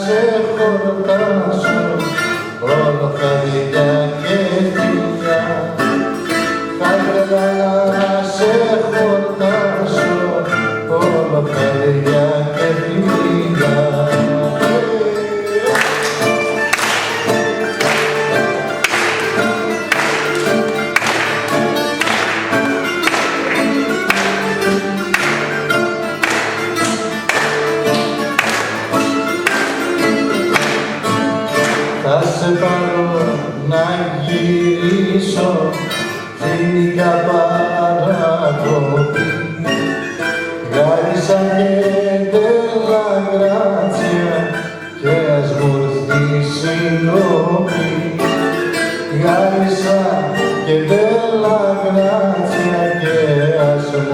σε χορτάσω, όλα χαρικά και φιλιά. Θα ήθελα να σε χορτάσω, όλα χαρικά και φιλιά. Θα σε πάρω να γυρίσω φυσικά παρακοπή. Γάρισα και τέλα γράτσια και ας μου έρθει σιωπή. Γάρισα και τέλα γράτσια και ας μου